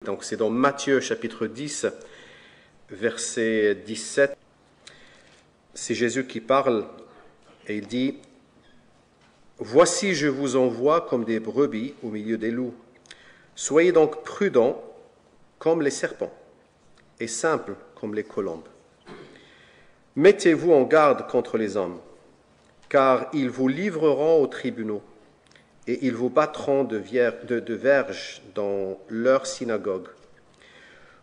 Donc c'est dans Matthieu chapitre 10, verset 17. C'est Jésus qui parle et il dit « Voici, je vous envoie comme des brebis au milieu des loups. Soyez donc prudents comme les serpents et simples comme les colombes. Mettez-vous en garde contre les hommes, car ils vous livreront aux tribunaux et ils vous battront de verges dans leurs synagogues.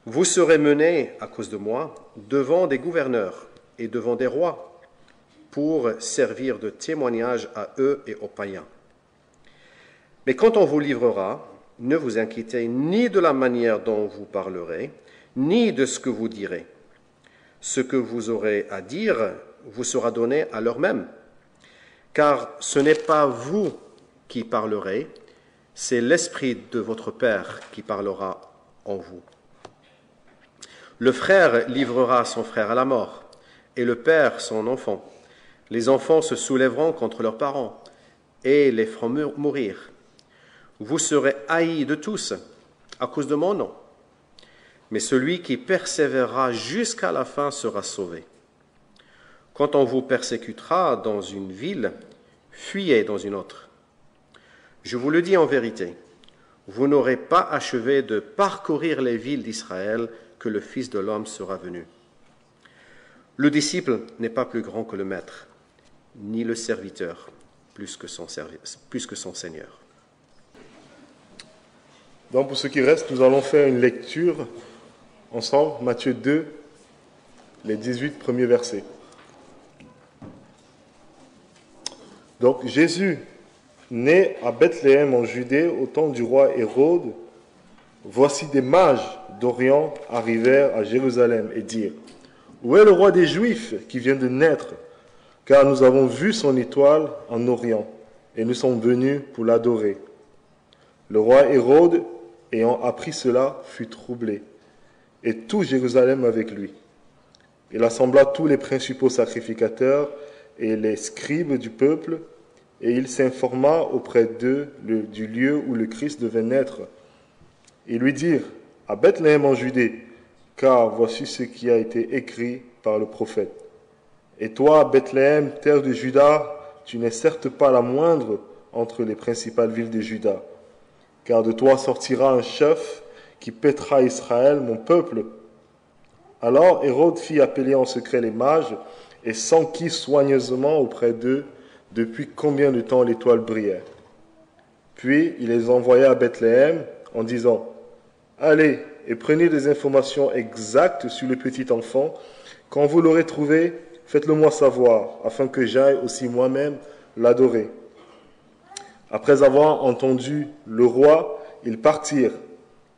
Vous serez menés, à cause de moi, devant des gouverneurs et devant des rois, pour servir de témoignage à eux et aux païens. Mais quand on vous livrera, ne vous inquiétez ni de la manière dont vous parlerez, ni de ce que vous direz. Ce que vous aurez à dire vous sera donné à l'heure même, car ce n'est pas vous qui parlerez, c'est l'Esprit de votre Père qui parlera en vous. Le frère livrera son frère à la mort, et le père son enfant. Les enfants se soulèveront contre leurs parents, et les feront mourir. Vous serez haïs de tous, à cause de mon nom. Mais celui qui persévérera jusqu'à la fin sera sauvé. Quand on vous persécutera dans une ville, fuyez dans une autre. Je vous le dis en vérité, vous n'aurez pas achevé de parcourir les villes d'Israël que le Fils de l'homme sera venu. Le disciple n'est pas plus grand que le maître, ni le serviteur plus que son Seigneur. Donc pour ce qui reste, nous allons faire une lecture ensemble, Matthieu 2, les 18 premiers versets. Donc Jésus, né à Bethléem en Judée au temps du roi Hérode, voici des mages d'Orient arrivèrent à Jérusalem et dirent « Où est le roi des Juifs qui vient de naître? Car nous avons vu son étoile en Orient et nous sommes venus pour l'adorer. » Le roi Hérode, ayant appris cela, fut troublé, et tout Jérusalem avec lui. Il assembla tous les principaux sacrificateurs et les scribes du peuple, et il s'informa auprès d'eux du lieu où le Christ devait naître. Ils lui dirent, à Bethléem en Judée, car voici ce qui a été écrit par le prophète. Et toi, Bethléem, terre de Juda, tu n'es certes pas la moindre entre les principales villes de Juda, car de toi sortira un chef qui paîtra Israël, mon peuple. Alors Hérode fit appeler en secret les mages et s'enquit soigneusement auprès d'eux depuis combien de temps l'étoile brillait. Puis il les envoya à Bethléem en disant « Allez et prenez des informations exactes sur le petit enfant. Quand vous l'aurez trouvé, faites-le moi savoir, afin que j'aille aussi moi-même l'adorer. » Après avoir entendu le roi, ils partirent.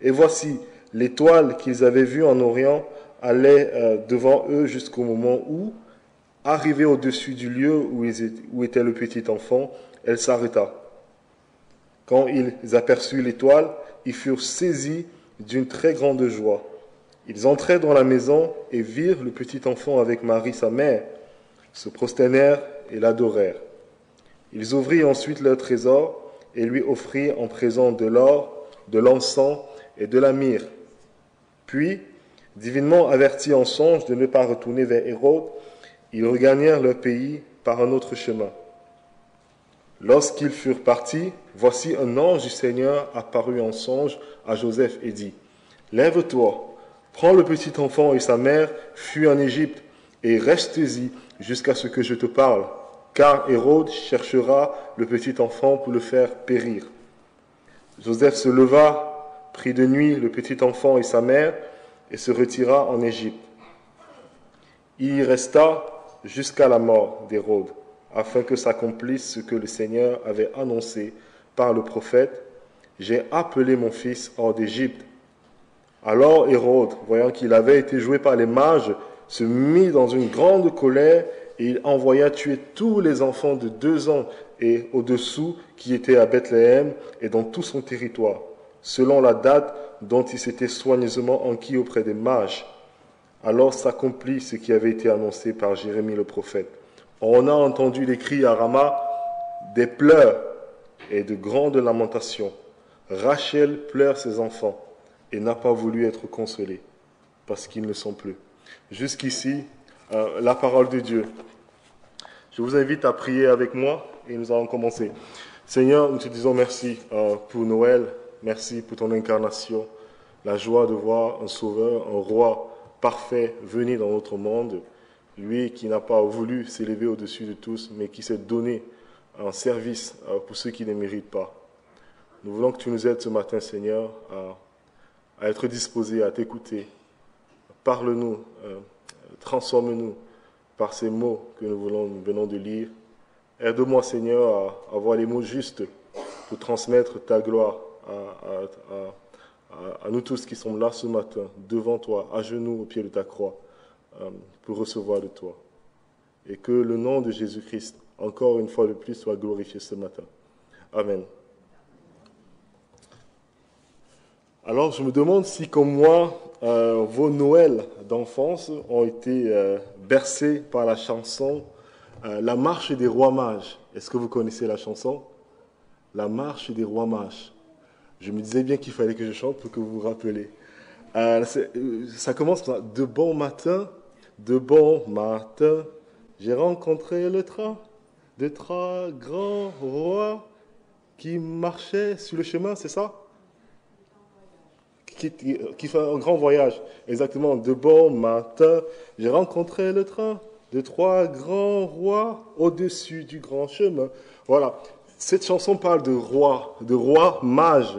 Et voici, l'étoile qu'ils avaient vue en Orient allait devant eux jusqu'au moment où, arrivée au-dessus du lieu où était le petit enfant, elle s'arrêta. Quand ils aperçurent l'étoile, ils furent saisis d'une très grande joie. Ils entrèrent dans la maison et virent le petit enfant avec Marie, sa mère, se prosternèrent et l'adorèrent. Ils ouvrirent ensuite leur trésor et lui offrirent en présent de l'or, de l'encens et de la myrrhe. Puis, divinement avertis en songe de ne pas retourner vers Hérode, ils regagnèrent leur pays par un autre chemin. Lorsqu'ils furent partis, voici un ange du Seigneur apparut en songe à Joseph et dit « Lève-toi, prends le petit enfant et sa mère, fuis en Égypte et reste-y jusqu'à ce que je te parle, car Hérode cherchera le petit enfant pour le faire périr. » Joseph se leva, prit de nuit le petit enfant et sa mère et se retira en Égypte. Il y resta jusqu'à la mort d'Hérode, afin que s'accomplisse ce que le Seigneur avait annoncé par le prophète, « J'ai appelé mon fils hors d'Égypte. » Alors Hérode, voyant qu'il avait été joué par les mages, se mit dans une grande colère et il envoya tuer tous les enfants de 2 ans et au-dessous qui étaient à Bethléem et dans tout son territoire, selon la date dont il s'était soigneusement enquis auprès des mages. Alors s'accomplit ce qui avait été annoncé par Jérémie le prophète. On a entendu les cris à Rama, des pleurs et de grandes lamentations. Rachel pleure ses enfants, et n'a pas voulu être consolé, parce qu'ils ne sont plus. Jusqu'ici, la parole de Dieu. Je vous invite à prier avec moi et nous allons commencer. Seigneur, nous te disons merci pour Noël, merci pour ton incarnation, la joie de voir un sauveur, un roi parfait venir dans notre monde, lui qui n'a pas voulu s'élever au-dessus de tous, mais qui s'est donné en service pour ceux qui ne méritent pas. Nous voulons que tu nous aides ce matin, Seigneur, à être disposés à t'écouter. Parle-nous, transforme-nous par ces mots que nous venons de lire. Aide-moi, Seigneur, à avoir les mots justes pour transmettre ta gloire à nous tous qui sommes là ce matin, devant toi, à genoux au pied de ta croix, pour recevoir de toi. Et que le nom de Jésus-Christ, encore une fois de plus, soit glorifié ce matin. Amen. Alors, je me demande si, comme moi, vos Noëls d'enfance ont été bercés par la chanson La marche des rois mages. Est-ce que vous connaissez la chanson? La marche des rois mages. Je me disais bien qu'il fallait que je chante pour que vous vous rappelez. Ça commence comme ça. De bon matin, j'ai rencontré le train de trois grands rois qui marchaient sur le chemin, c'est ça? Qui fait un grand voyage. Exactement. De bon matin, j'ai rencontré le train de trois grands rois au-dessus du grand chemin. Voilà. Cette chanson parle de rois mages.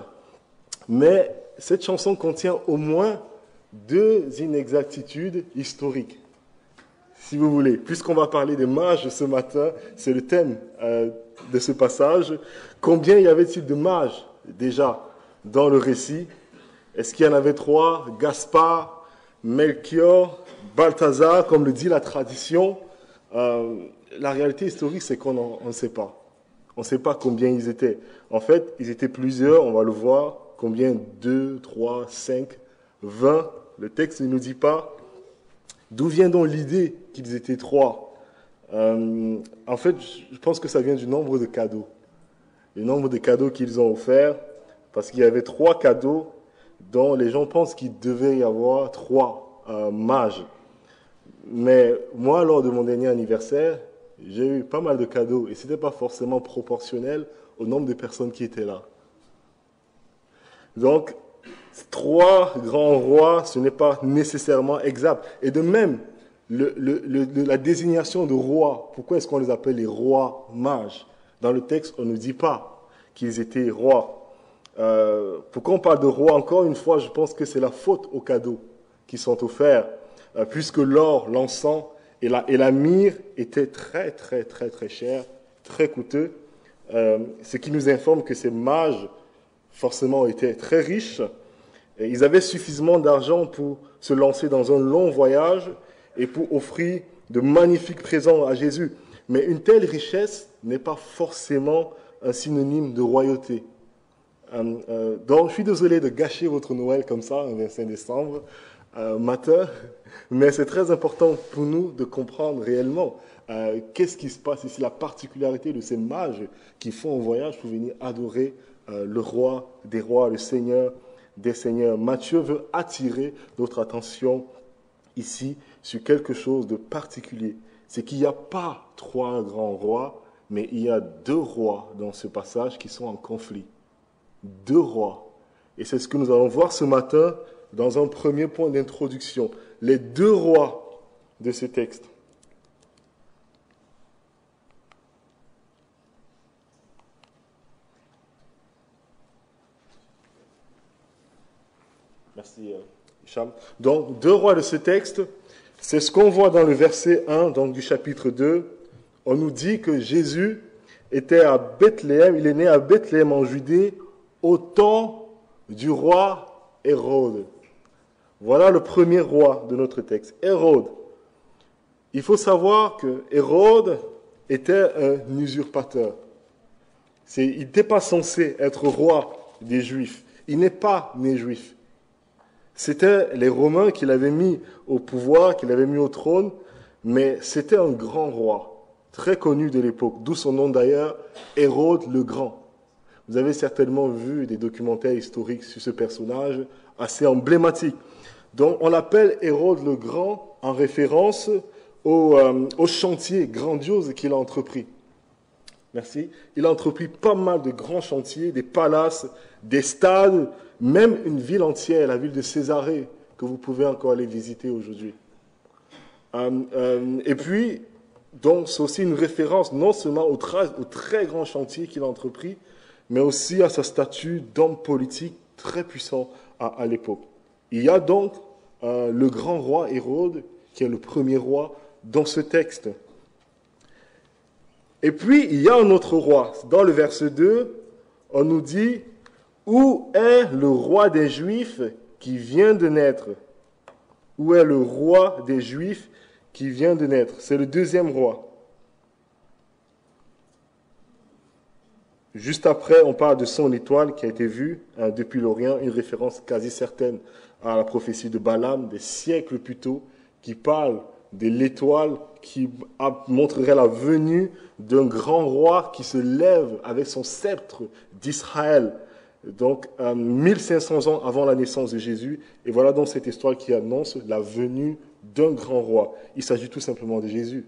Mais cette chanson contient au moins deux inexactitudes historiques. Si vous voulez, puisqu'on va parler des mages ce matin, c'est le thème de ce passage. Combien y avait-il de mages déjà dans le récit? Est-ce qu'il y en avait trois? Gaspard, Melchior, Balthazar, comme le dit la tradition. La réalité historique, c'est qu'on ne sait pas. On ne sait pas combien ils étaient. En fait, ils étaient plusieurs, on va le voir. Combien? 2, 3, 5, 20. Le texte ne nous dit pas. D'où vient donc l'idée qu'ils étaient trois? En fait, je pense que ça vient du nombre de cadeaux. Le nombre de cadeaux qu'ils ont offerts, parce qu'il y avait trois cadeaux dont les gens pensent qu'il devait y avoir trois mages. Mais moi, lors de mon dernier anniversaire, j'ai eu pas mal de cadeaux et ce n'était pas forcément proportionnel au nombre de personnes qui étaient là. Donc, trois grands rois, ce n'est pas nécessairement exact. Et de même, la désignation de roi, pourquoi est-ce qu'on les appelle les rois mages? Dans le texte, on ne dit pas qu'ils étaient rois. Pourquoi on parle de roi? Encore une fois, je pense que c'est la faute aux cadeaux qui sont offerts, puisque l'or, l'encens et la myrrhe étaient très, très, très, très chers, très coûteux, ce qui nous informe que ces mages, forcément, étaient très riches. Et ils avaient suffisamment d'argent pour se lancer dans un long voyage et pour offrir de magnifiques présents à Jésus. Mais une telle richesse n'est pas forcément un synonyme de royauté. Donc, je suis désolé de gâcher votre Noël comme ça, le 25 décembre matin, mais c'est très important pour nous de comprendre réellement qu'est-ce qui se passe ici, la particularité de ces mages qui font un voyage pour venir adorer le roi des rois, le Seigneur des seigneurs. Matthieu veut attirer notre attention ici sur quelque chose de particulier. C'est qu'il n'y a pas trois grands rois, mais il y a deux rois dans ce passage qui sont en conflit. Deux rois. Et c'est ce que nous allons voir ce matin dans un premier point d'introduction. Les deux rois de ce texte. Merci, Hicham. Donc, deux rois de ce texte, c'est ce qu'on voit dans le verset 1 donc, du chapitre 2. On nous dit que Jésus était à Bethléem, il est né à Bethléem en Judée, au temps du roi Hérode. Voilà le premier roi de notre texte, Hérode. Il faut savoir que Hérode était un usurpateur. Il n'était pas censé être roi des Juifs. Il n'est pas né juif. C'était les Romains qui l'avaient mis au pouvoir, qui l'avaient mis au trône, mais c'était un grand roi, très connu de l'époque, d'où son nom d'ailleurs, Hérode le Grand. Vous avez certainement vu des documentaires historiques sur ce personnage, assez emblématique. Donc on l'appelle Hérode le Grand en référence au chantier grandiose qu'il a entrepris. Merci. Il a entrepris pas mal de grands chantiers, des palaces, des stades, même une ville entière, la ville de Césarée, que vous pouvez encore aller visiter aujourd'hui. Et puis, donc, c'est aussi une référence non seulement au très grand chantier qu'il a entrepris, mais aussi à sa statut d'homme politique très puissant à l'époque. Il y a donc le grand roi Hérode, qui est le premier roi dans ce texte. Et puis, il y a un autre roi. Dans le verset 2, on nous dit « Où est le roi des Juifs qui vient de naître ?» Où est le roi des Juifs qui vient de naître? C'est le deuxième roi. Juste après, on parle de son étoile qui a été vue depuis l'Orient, une référence quasi certaine à la prophétie de Balaam des siècles plus tôt, qui parle de l'étoile qui montrerait la venue d'un grand roi qui se lève avec son sceptre d'Israël. Donc, 1500 ans avant la naissance de Jésus. Et voilà donc cette histoire qui annonce la venue d'un grand roi. Il s'agit tout simplement de Jésus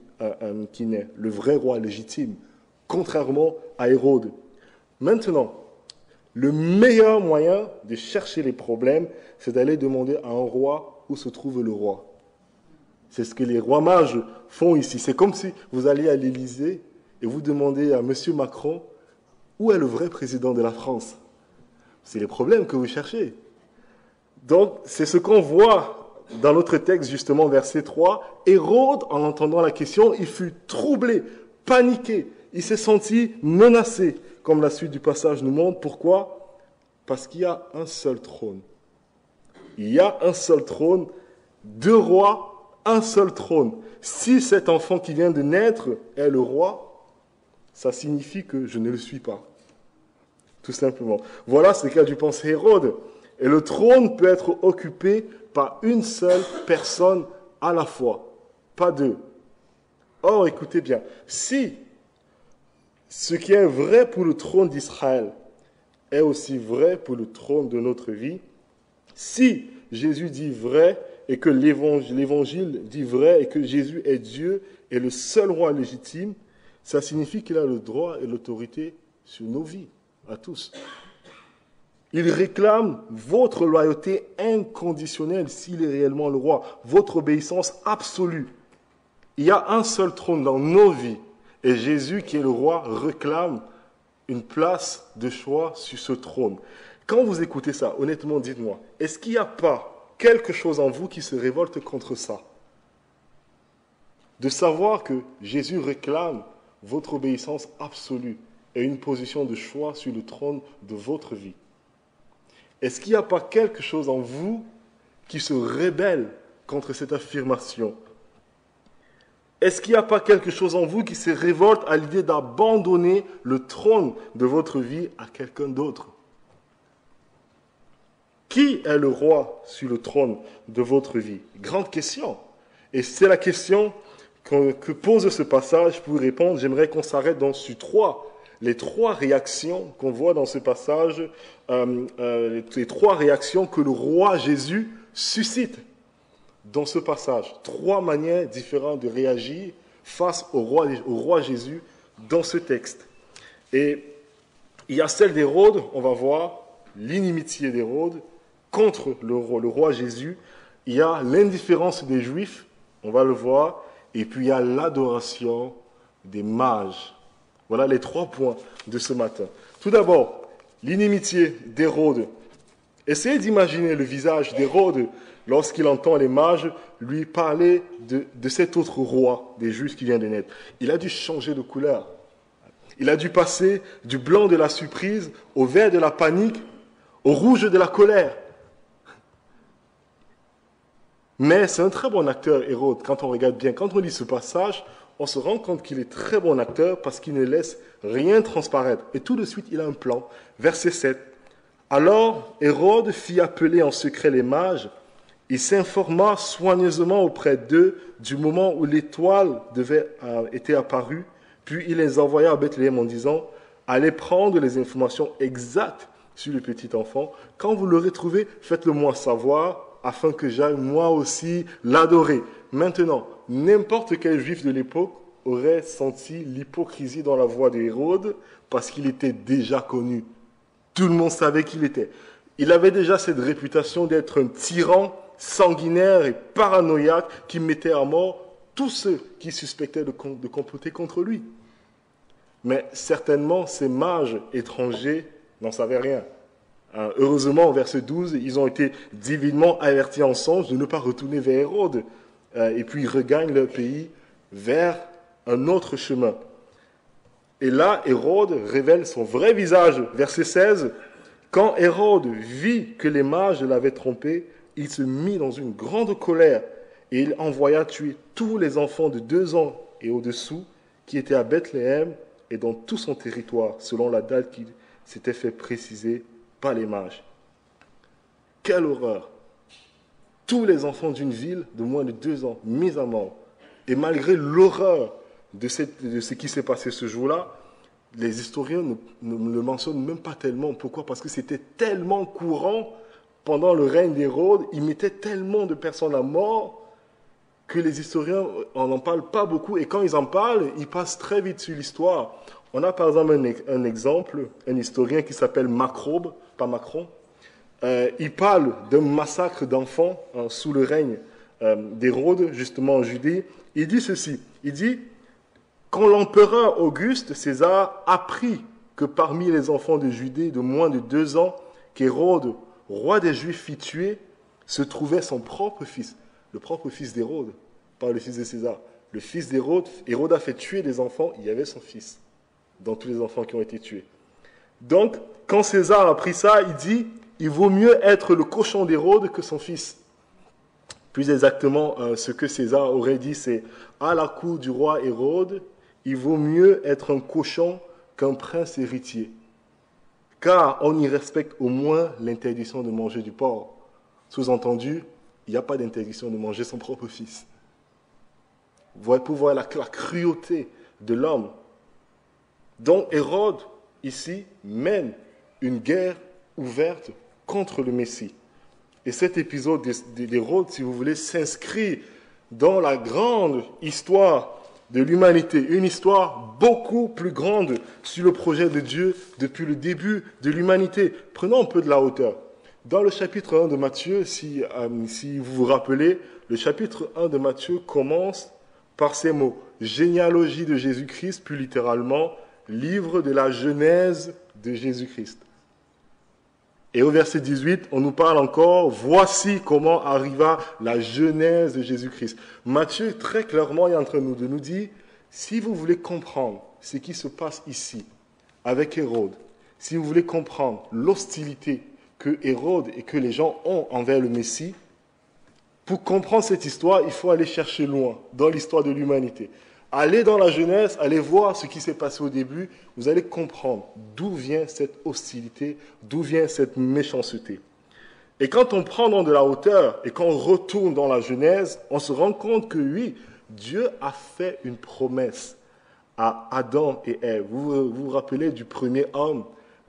qui naît, le vrai roi légitime, contrairement à Hérode. Maintenant, le meilleur moyen de chercher les problèmes, c'est d'aller demander à un roi où se trouve le roi. C'est ce que les rois mages font ici. C'est comme si vous alliez à l'Élysée et vous demandez à M. Macron où est le vrai président de la France. C'est les problèmes que vous cherchez. Donc, c'est ce qu'on voit dans notre texte, justement, verset 3. Hérode, en entendant la question, il fut troublé, paniqué. Il s'est senti menacé, comme la suite du passage nous montre. Pourquoi? Parce qu'il y a un seul trône. Il y a un seul trône, deux rois, un seul trône. Si cet enfant qui vient de naître est le roi, ça signifie que je ne le suis pas. Tout simplement. Voilà ce qu'a dû penser Hérode. Et le trône peut être occupé par une seule personne à la fois, pas deux. Or, écoutez bien, si ce qui est vrai pour le trône d'Israël est aussi vrai pour le trône de notre vie, si Jésus dit vrai et que l'Évangile dit vrai et que Jésus est Dieu et le seul roi légitime, ça signifie qu'il a le droit et l'autorité sur nos vies, à tous. Il réclame votre loyauté inconditionnelle s'il est réellement le roi, votre obéissance absolue. Il y a un seul trône dans nos vies et Jésus, qui est le roi, réclame une place de choix sur ce trône. Quand vous écoutez ça, honnêtement, dites-moi, est-ce qu'il n'y a pas quelque chose en vous qui se révolte contre ça? De savoir que Jésus réclame votre obéissance absolue et une position de choix sur le trône de votre vie. Est-ce qu'il n'y a pas quelque chose en vous qui se rébelle contre cette affirmation? Est-ce qu'il n'y a pas quelque chose en vous qui se révolte à l'idée d'abandonner le trône de votre vie à quelqu'un d'autre? Qui est le roi sur le trône de votre vie? Grande question. Et c'est la question que pose ce passage. Pour y répondre, j'aimerais qu'on s'arrête sur les trois réactions qu'on voit dans ce passage, les trois réactions que le roi Jésus suscite dans ce passage. Trois manières différentes de réagir face au roi Jésus dans ce texte. Et il y a celle d'Hérode, on va voir l'inimitié d'Hérode contre le roi Jésus. Il y a l'indifférence des Juifs, on va le voir, et puis il y a l'adoration des mages. Voilà les 3 points de ce matin. Tout d'abord, l'inimitié d'Hérode. Essayez d'imaginer le visage d'Hérode lorsqu'il entend les mages lui parler de cet autre roi des Juifs qui vient de naître. Il a dû changer de couleur. Il a dû passer du blanc de la surprise au vert de la panique, au rouge de la colère. Mais c'est un très bon acteur, Hérode, quand on regarde bien. Quand on lit ce passage, on se rend compte qu'il est très bon acteur parce qu'il ne laisse rien transparaître. Et tout de suite, il a un plan. Verset 7. Alors, Hérode fit appeler en secret les mages. Il s'informa soigneusement auprès d'eux du moment où l'étoile était apparue. Puis il les envoya à Bethléem en disant, allez prendre les informations exactes sur le petit enfant. Quand vous l'aurez trouvé, faites-le moi savoir, afin que j'aille moi aussi l'adorer. Maintenant, n'importe quel juif de l'époque aurait senti l'hypocrisie dans la voix d'Hérode, parce qu'il était déjà connu. Tout le monde savait qui il était. Il avait déjà cette réputation d'être un tyran sanguinaire et paranoïaque qui mettait à mort tous ceux qui suspectaient de comploter contre lui. Mais certainement, ces mages étrangers n'en savaient rien. Heureusement, au verset 12, ils ont été divinement avertis en songe de ne pas retourner vers Hérode. Et puis ils regagnent leur pays vers un autre chemin. Et là, Hérode révèle son vrai visage. Verset 16, « Quand Hérode vit que les mages l'avaient trompé, il se mit dans une grande colère et il envoya tuer tous les enfants de 2 ans et au-dessous qui étaient à Bethléem et dans tout son territoire, selon la date qui s'était fait préciser par les mages. » Quelle horreur! Tous les enfants d'une ville de moins de 2 ans mis à mort. Et malgré l'horreur de ce qui s'est passé ce jour-là, les historiens ne le mentionnent même pas tellement. Pourquoi? Parce que c'était tellement courant pendant le règne d'Hérode, il mettait tellement de personnes à mort que les historiens n'en parlent pas beaucoup. Et quand ils en parlent, ils passent très vite sur l'histoire. On a par exemple un exemple, un historien qui s'appelle Macrobe, pas Macron. Il parle d'un massacre d'enfants sous le règne d'Hérode, justement en Judée. Il dit ceci, il dit « Quand l'empereur Auguste César apprit que parmi les enfants de Judée de moins de 2 ans, qu'Hérode, roi des Juifs, fit tuer, se trouvait son propre fils. » Le propre fils d'Hérode, pas le fils de César. Le fils d'Hérode, Hérode a fait tuer des enfants, il y avait son fils dans tous les enfants qui ont été tués. Donc, quand César a pris ça, il dit « Il vaut mieux être le cochon d'Hérode que son fils. » Plus exactement, ce que César aurait dit, c'est « À la cour du roi Hérode, il vaut mieux être un cochon qu'un prince héritier. Car on y respecte au moins l'interdiction de manger du porc. » Sous-entendu, il n'y a pas d'interdiction de manger son propre fils. Pour voir la cruauté de l'homme. Donc Hérode, ici, mène une guerre ouverte contre le Messie. Et cet épisode d'Hérode, si vous voulez, s'inscrit dans la grande histoire de l'humanité, une histoire beaucoup plus grande sur le projet de Dieu depuis le début de l'humanité. Prenons un peu de la hauteur. Dans le chapitre 1 de Matthieu, si vous vous rappelez, le chapitre 1 de Matthieu commence par ces mots. Généalogie de Jésus-Christ, plus littéralement, livre de la genèse de Jésus-Christ. Et au verset 18, on nous parle encore, voici comment arriva la genèse de Jésus-Christ. Matthieu, très clairement, est en train de nous dire, si vous voulez comprendre ce qui se passe ici, avec Hérode, si vous voulez comprendre l'hostilité que Hérode et que les gens ont envers le Messie, pour comprendre cette histoire, il faut aller chercher loin, dans l'histoire de l'humanité. Allez dans la Genèse, allez voir ce qui s'est passé au début, vous allez comprendre d'où vient cette hostilité, d'où vient cette méchanceté. Et quand on prend dans de la hauteur et qu'on retourne dans la Genèse, on se rend compte que oui, Dieu a fait une promesse à Adam et Ève. Vous vous rappelez du premier homme,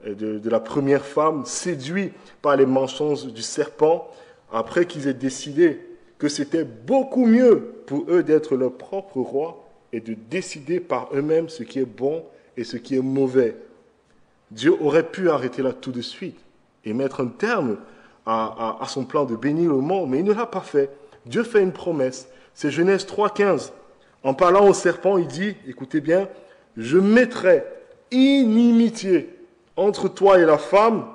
de la première femme, séduit par les mensonges du serpent, après qu'ils aient décidé que c'était beaucoup mieux pour eux d'être leur propre roi et de décider par eux-mêmes ce qui est bon et ce qui est mauvais. Dieu aurait pu arrêter là tout de suite et mettre un terme à son plan de bénir le monde, mais il ne l'a pas fait. Dieu fait une promesse. C'est Genèse 3,15. En parlant au serpent, il dit, écoutez bien, « Je mettrai inimitié entre toi et la femme,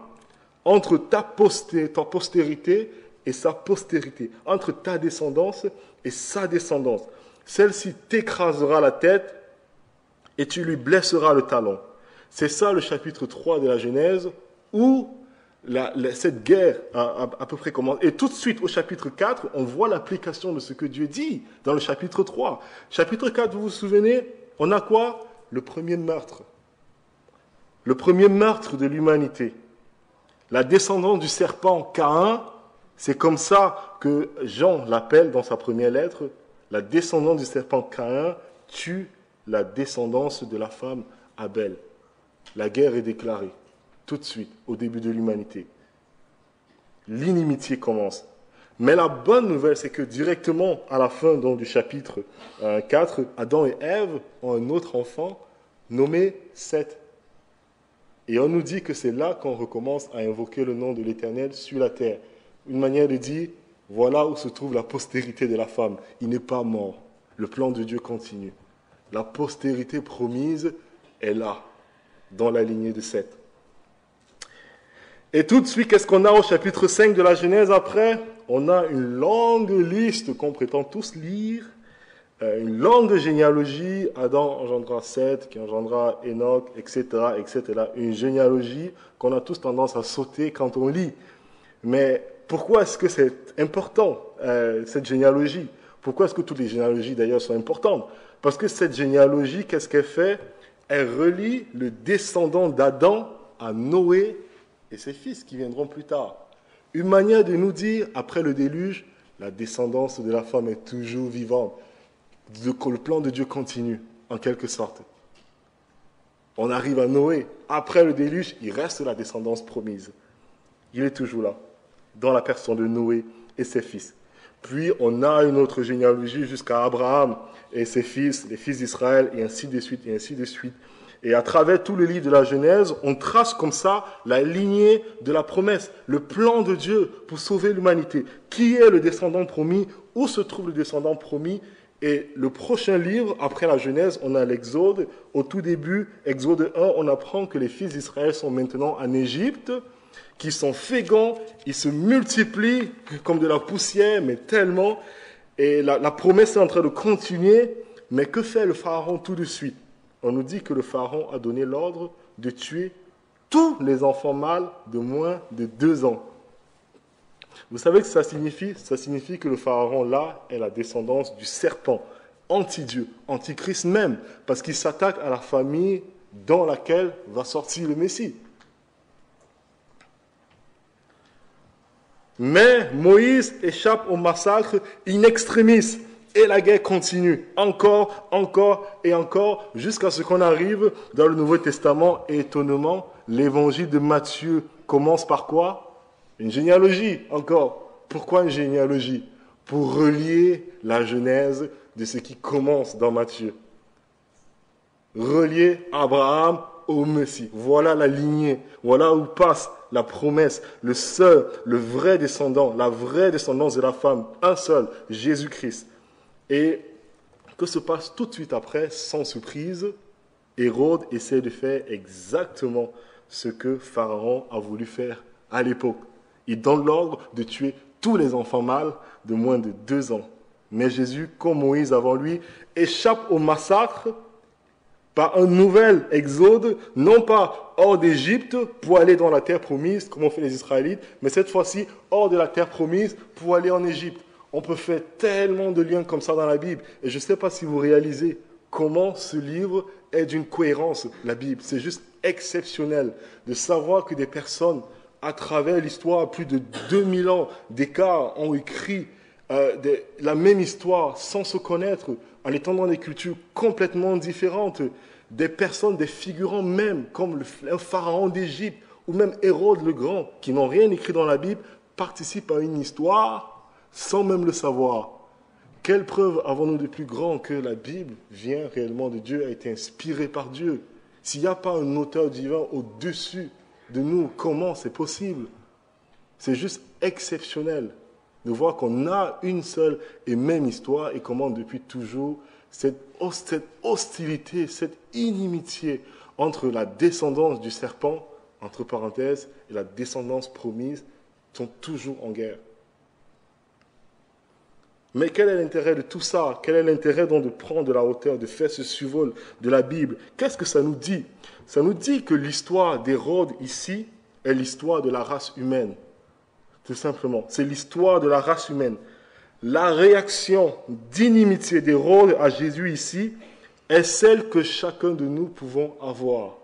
entre ta postérité et sa postérité, entre ta descendance et sa descendance. Celle-ci t'écrasera la tête et tu lui blesseras le talon. » C'est ça le chapitre 3 de la Genèse où cette guerre a à peu près commencé. Et tout de suite au chapitre 4, on voit l'application de ce que Dieu dit dans le chapitre 3. Chapitre 4, vous vous souvenez, on a quoi? Le premier meurtre. Le premier meurtre de l'humanité. La descendance du serpent Caïn, c'est comme ça que Jean l'appelle dans sa première lettre. La descendance du serpent Caïn tue la descendance de la femme Abel. La guerre est déclarée. tout de suite, au début de l'humanité. L'inimitié commence. Mais la bonne nouvelle, c'est que directement à la fin donc, du chapitre 4, Adam et Ève ont un autre enfant nommé Seth. Et on nous dit que c'est là qu'on recommence à invoquer le nom de l'Éternel sur la terre. Une manière de dire, voilà où se trouve la postérité de la femme. Il n'est pas mort. Le plan de Dieu continue. La postérité promise est là, dans la lignée de Seth. Et tout de suite, qu'est-ce qu'on a au chapitre 5 de la Genèse après? On a une longue liste qu'on prétend tous lire, une longue généalogie. Adam engendra Seth, qui engendra Enoch, etc., etc. Une généalogie qu'on a tous tendance à sauter quand on lit. Mais pourquoi est-ce que c'est important, cette généalogie? Pourquoi est-ce que toutes les généalogies, d'ailleurs, sont importantes? Parce que cette généalogie, qu'est-ce qu'elle fait? Elle relie le descendant d'Adam à Noé et ses fils qui viendront plus tard. Une manière de nous dire, après le déluge, la descendance de la femme est toujours vivante. Le plan de Dieu continue, en quelque sorte. On arrive à Noé. Après le déluge, il reste la descendance promise. Il est toujours là, dans la personne de Noé et ses fils. Puis, on a une autre généalogie jusqu'à Abraham et ses fils, les fils d'Israël, et ainsi de suite, et ainsi de suite. Et à travers tout le livre de la Genèse, on trace comme ça la lignée de la promesse, le plan de Dieu pour sauver l'humanité. Qui est le descendant promis? Où se trouve le descendant promis? Et le prochain livre, après la Genèse, on a l'Exode. Au tout début, Exode 1, on apprend que les fils d'Israël sont maintenant en Égypte, qu'ils sont féconds, ils se multiplient comme de la poussière, mais tellement. Et la promesse est en train de continuer. Mais que fait le Pharaon tout de suite? On nous dit que le Pharaon a donné l'ordre de tuer tous les enfants mâles de moins de 2 ans. Vous savez ce que ça signifie? Ça signifie que le Pharaon, là, est la descendance du serpent, anti-Dieu, antichrist même, parce qu'il s'attaque à la famille dans laquelle va sortir le Messie. Mais Moïse échappe au massacre in extremis. Et la guerre continue, encore et encore, jusqu'à ce qu'on arrive dans le Nouveau Testament. Et étonnamment, l'évangile de Matthieu commence par quoi? Une généalogie, encore. Pourquoi une généalogie? Pour relier la genèse de ce qui commence dans Matthieu. Relier Abraham au Messie. Voilà la lignée, voilà où passe la promesse, le seul, le vrai descendant, la vraie descendance de la femme, un seul, Jésus-Christ. Et que se passe tout de suite après, sans surprise, Hérode essaie de faire exactement ce que Pharaon a voulu faire à l'époque. Il donne l'ordre de tuer tous les enfants mâles de moins de 2 ans. Mais Jésus, comme Moïse avant lui, échappe au massacre par un nouvel exode, non pas hors d'Égypte pour aller dans la terre promise, comme ont fait les Israélites, mais cette fois-ci hors de la terre promise pour aller en Égypte. On peut faire tellement de liens comme ça dans la Bible. Et je ne sais pas si vous réalisez comment ce livre est d'une cohérence, la Bible. C'est juste exceptionnel de savoir que des personnes, à travers l'histoire, plus de 2000 ans d'écart, ont écrit la même histoire sans se connaître, en étant dans des cultures complètement différentes. Des personnes, des figurants même, comme le pharaon d'Égypte, ou même Hérode le Grand, qui n'ont rien écrit dans la Bible, participent à une histoire sans même le savoir. Quelle preuve avons-nous de plus grand que la Bible vient réellement de Dieu, a été inspirée par Dieu? S'il n'y a pas un auteur divin au-dessus de nous, comment c'est possible? C'est juste exceptionnel de voir qu'on a une seule et même histoire et comment depuis toujours cette hostilité, cette inimitié entre la descendance du serpent, entre parenthèses, et la descendance promise sont toujours en guerre. Mais quel est l'intérêt de tout ça? Quel est l'intérêt donc de prendre de la hauteur, de faire ce survol de la Bible? Qu'est-ce que ça nous dit? Ça nous dit que l'histoire d'Hérode ici est l'histoire de la race humaine. Tout simplement. C'est l'histoire de la race humaine. La réaction d'inimitié d'Hérode à Jésus ici est celle que chacun de nous pouvons avoir.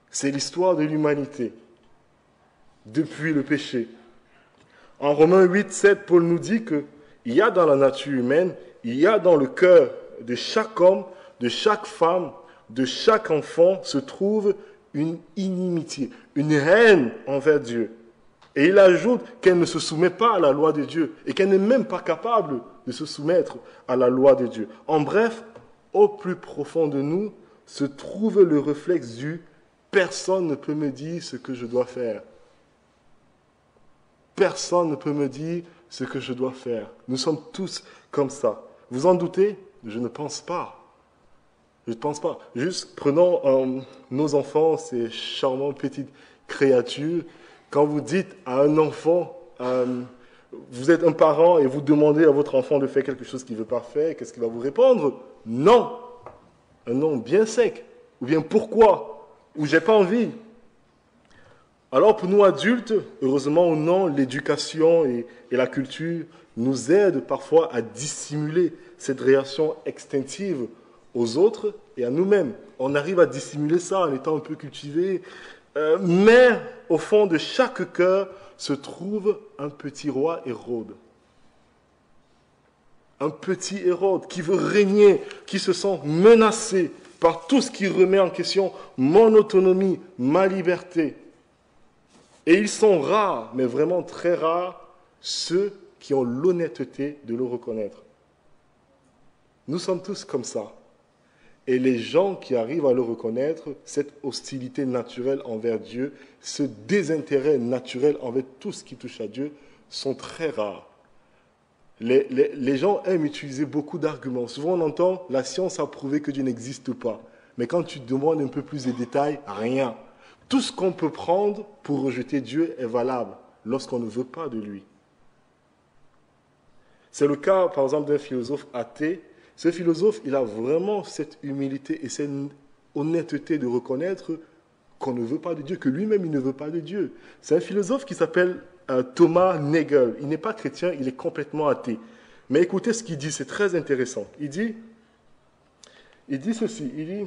C'est l'histoire de l'humanité depuis le péché. En Romains 8, 7, Paul nous dit qu'il y a dans la nature humaine, il y a dans le cœur de chaque homme, de chaque femme, de chaque enfant se trouve une inimitié, une haine envers Dieu. Et il ajoute qu'elle ne se soumet pas à la loi de Dieu et qu'elle n'est même pas capable de se soumettre à la loi de Dieu. En bref, au plus profond de nous se trouve le réflexe du « personne ne peut me dire ce que je dois faire ». Personne ne peut me dire ce que je dois faire. Nous sommes tous comme ça. Vous en doutez? Je ne pense pas. Je ne pense pas. Juste prenons nos enfants, ces charmantes petites créatures. Quand vous dites à un enfant, vous êtes un parent et vous demandez à votre enfant de faire quelque chose qu'il ne veut pas faire, qu'est-ce qu'il va vous répondre? Non. Un non bien sec. Ou bien pourquoi? Ou j'ai pas envie. Alors pour nous adultes, heureusement ou non, l'éducation et la culture nous aident parfois à dissimuler cette réaction extinctive aux autres et à nous-mêmes. On arrive à dissimuler ça en étant un peu cultivé, mais au fond de chaque cœur se trouve un petit roi Hérode. Un petit Hérode qui veut régner, qui se sent menacé par tout ce qui remet en question mon autonomie, ma liberté. Et ils sont rares, mais vraiment très rares, ceux qui ont l'honnêteté de le reconnaître. Nous sommes tous comme ça. Et les gens qui arrivent à le reconnaître, cette hostilité naturelle envers Dieu, ce désintérêt naturel envers tout ce qui touche à Dieu, sont très rares. Les gens aiment utiliser beaucoup d'arguments. Souvent on entend « la science a prouvé que Dieu n'existe pas ». Mais quand tu demandes un peu plus de détails, rien. Tout ce qu'on peut prendre pour rejeter Dieu est valable lorsqu'on ne veut pas de lui. C'est le cas, par exemple, d'un philosophe athée. Ce philosophe, il a vraiment cette humilité et cette honnêteté de reconnaître qu'on ne veut pas de Dieu, que lui-même, il ne veut pas de Dieu. C'est un philosophe qui s'appelle Thomas Nagel. Il n'est pas chrétien, il est complètement athée. Mais écoutez ce qu'il dit, c'est très intéressant. Il dit ceci, il dit...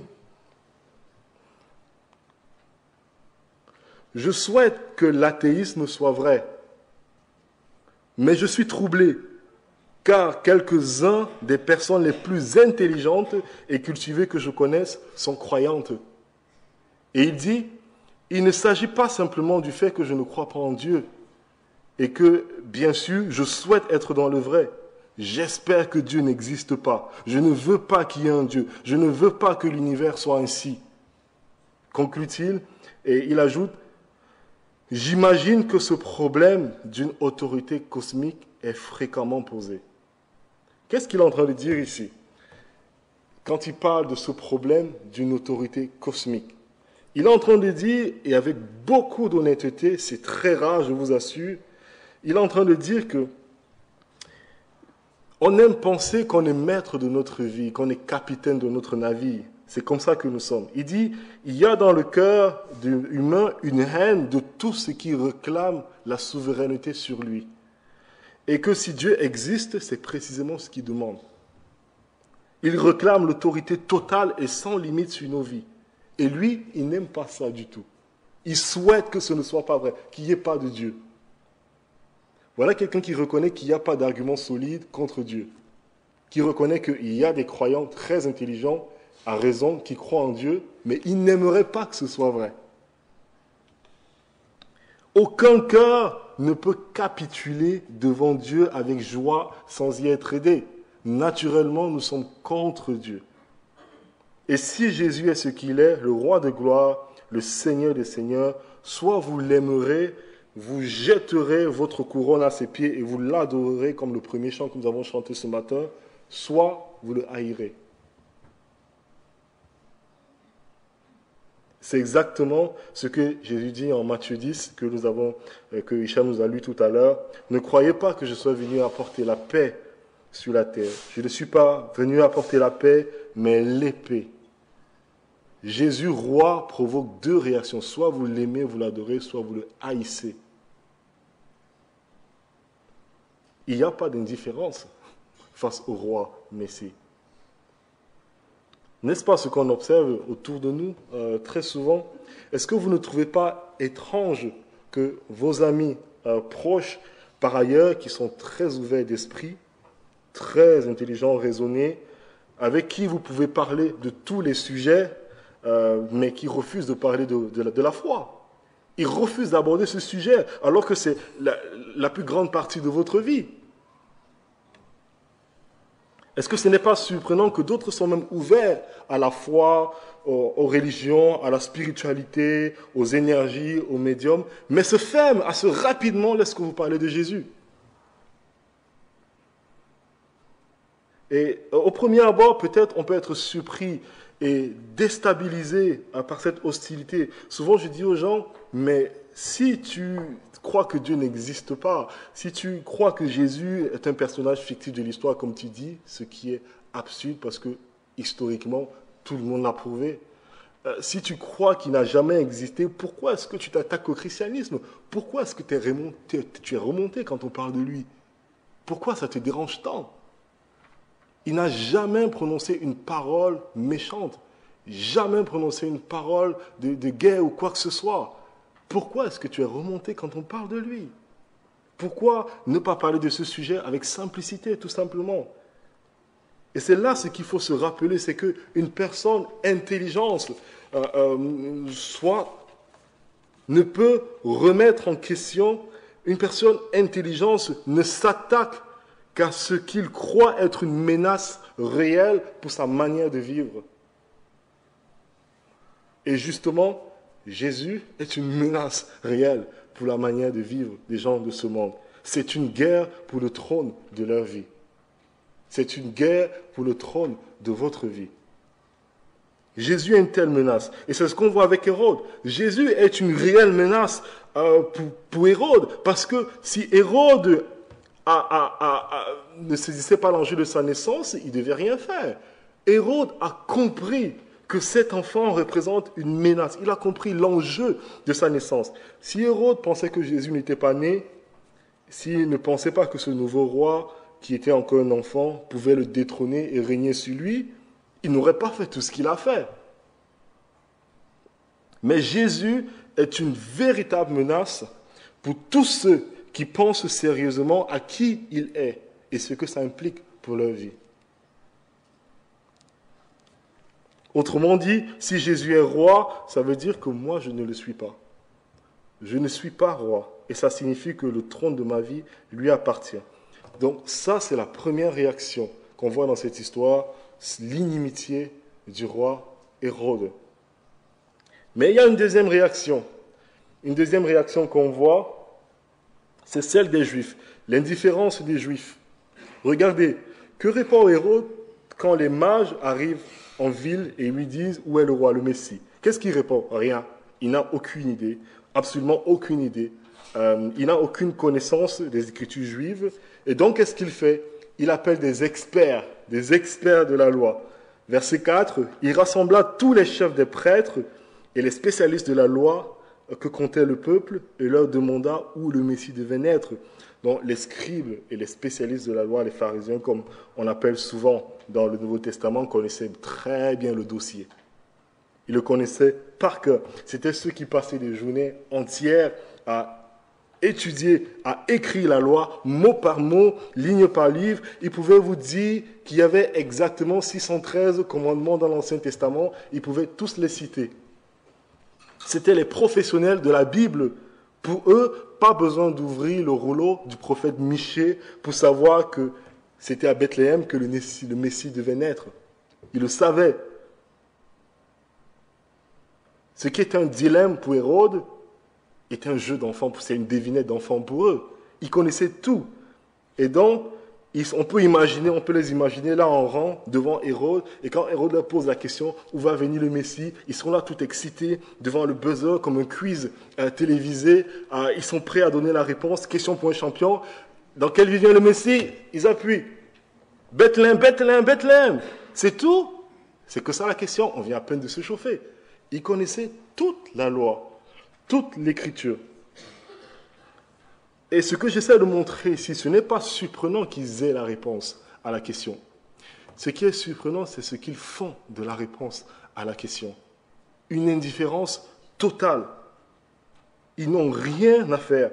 Je souhaite que l'athéisme soit vrai, mais je suis troublé, car quelques-uns des personnes les plus intelligentes et cultivées que je connaisse sont croyantes. Et il dit, il ne s'agit pas simplement du fait que je ne crois pas en Dieu, et que, bien sûr, je souhaite être dans le vrai. J'espère que Dieu n'existe pas. Je ne veux pas qu'il y ait un Dieu. Je ne veux pas que l'univers soit ainsi. Conclut-il, et il ajoute, j'imagine que ce problème d'une autorité cosmique est fréquemment posé. Qu'est-ce qu'il est en train de dire ici? Quand il parle de ce problème d'une autorité cosmique, il est en train de dire, et avec beaucoup d'honnêteté, c'est très rare, je vous assure, il est en train de dire que on aime penser qu'on est maître de notre vie, qu'on est capitaine de notre navire. C'est comme ça que nous sommes. Il dit, il y a dans le cœur humain une haine de tout ce qui réclame la souveraineté sur lui. Et que si Dieu existe, c'est précisément ce qu'il demande. Il réclame l'autorité totale et sans limite sur nos vies. Et lui, il n'aime pas ça du tout. Il souhaite que ce ne soit pas vrai, qu'il n'y ait pas de Dieu. Voilà quelqu'un qui reconnaît qu'il n'y a pas d'argument solide contre Dieu. Qui reconnaît qu'il y a des croyants très intelligents, à raison, qui croient en Dieu, mais il n'aimerait pas que ce soit vrai. Aucun cœur ne peut capituler devant Dieu avec joie sans y être aidé. Naturellement, nous sommes contre Dieu. Et si Jésus est ce qu'il est, le roi de gloire, le Seigneur des seigneurs, soit vous l'aimerez, vous jetterez votre couronne à ses pieds et vous l'adorerez comme le premier chant que nous avons chanté ce matin, soit vous le haïrez. C'est exactement ce que Jésus dit en Matthieu 10, que Hicham nous a lu tout à l'heure. Ne croyez pas que je sois venu apporter la paix sur la terre. Je ne suis pas venu apporter la paix, mais l'épée. Jésus, roi, provoque deux réactions. Soit vous l'aimez, vous l'adorez, soit vous le haïssez. Il n'y a pas d'indifférence face au roi Messie. N'est-ce pas ce qu'on observe autour de nous très souvent? Est-ce que vous ne trouvez pas étrange que vos amis proches, par ailleurs, qui sont très ouverts d'esprit, très intelligents, raisonnés, avec qui vous pouvez parler de tous les sujets, mais qui refusent de parler de la foi. Ils refusent d'aborder ce sujet, alors que c'est la plus grande partie de votre vie. Est-ce que ce n'est pas surprenant que d'autres sont même ouverts à la foi, aux religions, à la spiritualité, aux énergies, aux médiums, mais se ferment assez rapidement lorsque vous parlez de Jésus? Et au premier abord, peut-être on peut être surpris et déstabilisé par cette hostilité. Souvent, je dis aux gens, mais si tu crois que Dieu n'existe pas, si tu crois que Jésus est un personnage fictif de l'histoire, comme tu dis, ce qui est absurde parce que historiquement, tout le monde l'a prouvé. Si tu crois qu'il n'a jamais existé, pourquoi est-ce que tu t'attaques au christianisme? Pourquoi est-ce que tu es remonté quand on parle de lui? Pourquoi ça te dérange tant? Il n'a jamais prononcé une parole méchante, jamais prononcé une parole de guerre ou quoi que ce soit. Pourquoi est-ce que tu es remonté quand on parle de lui? Pourquoi ne pas parler de ce sujet avec simplicité, tout simplement? Et c'est là ce qu'il faut se rappeler, c'est qu'une personne intelligente ne peut remettre en question, une personne intelligente ne s'attaque qu'à ce qu'il croit être une menace réelle pour sa manière de vivre. Et justement, Jésus est une menace réelle pour la manière de vivre des gens de ce monde. C'est une guerre pour le trône de leur vie. C'est une guerre pour le trône de votre vie. Jésus est une telle menace. Et c'est ce qu'on voit avec Hérode. Jésus est une réelle menace pour Hérode. Parce que si Hérode ne saisissait pas l'enjeu de sa naissance, il ne devait rien faire. Hérode a compris que cet enfant représente une menace. Il a compris l'enjeu de sa naissance. Si Hérode pensait que Jésus n'était pas né, s'il ne pensait pas que ce nouveau roi, qui était encore un enfant, pouvait le détrôner et régner sur lui, il n'aurait pas fait tout ce qu'il a fait. Mais Jésus est une véritable menace pour tous ceux qui pensent sérieusement à qui il est et ce que ça implique pour leur vie. Autrement dit, si Jésus est roi, ça veut dire que moi, je ne le suis pas. Je ne suis pas roi. Et ça signifie que le trône de ma vie lui appartient. Donc ça, c'est la première réaction qu'on voit dans cette histoire, l'inimitié du roi Hérode. Mais il y a une deuxième réaction. Une deuxième réaction qu'on voit, c'est celle des Juifs, l'indifférence des Juifs. Regardez, que répond Hérode quand les mages arrivent en ville et lui disent où est le roi, le Messie? Qu'est-ce qu'il répond? Rien. Il n'a aucune idée, absolument aucune idée. Il n'a aucune connaissance des Écritures juives. Et donc, qu'est-ce qu'il fait? Il appelle des experts de la loi. Verset 4, il rassembla tous les chefs des prêtres et les spécialistes de la loi que comptait le peuple et leur demanda où le Messie devait naître. Donc, les scribes et les spécialistes de la loi, les pharisiens, comme on appelle souvent dans le Nouveau Testament, connaissaient très bien le dossier. Ils le connaissaient par cœur. C'était ceux qui passaient des journées entières à étudier, à écrire la loi, mot par mot, ligne par livre. Ils pouvaient vous dire qu'il y avait exactement 613 commandements dans l'Ancien Testament. Ils pouvaient tous les citer. C'était les professionnels de la Bible. Pour eux, pas besoin d'ouvrir le rouleau du prophète Michée pour savoir que c'était à Bethléem que le Messie devait naître. Ils le savaient. Ce qui était un dilemme pour Hérode était un jeu d'enfant, c'est une devinette d'enfant pour eux. Ils connaissaient tout. Et donc, on peut les imaginer là en rang devant Hérode. Et quand Hérode leur pose la question, où va venir le Messie, ils sont là tout excités devant le buzzer comme un quiz télévisé. Ils sont prêts à donner la réponse. Question pour un champion. Dans quelle ville vient le Messie? Ils appuient. Bethléem, Bethléem, Bethléem. C'est tout? C'est que ça la question. On vient à peine de se chauffer. Ils connaissaient toute la loi, toute l'écriture. Et ce que j'essaie de montrer ici, ce n'est pas surprenant qu'ils aient la réponse à la question. Ce qui est surprenant, c'est ce qu'ils font de la réponse à la question. Une indifférence totale. Ils n'ont rien à faire.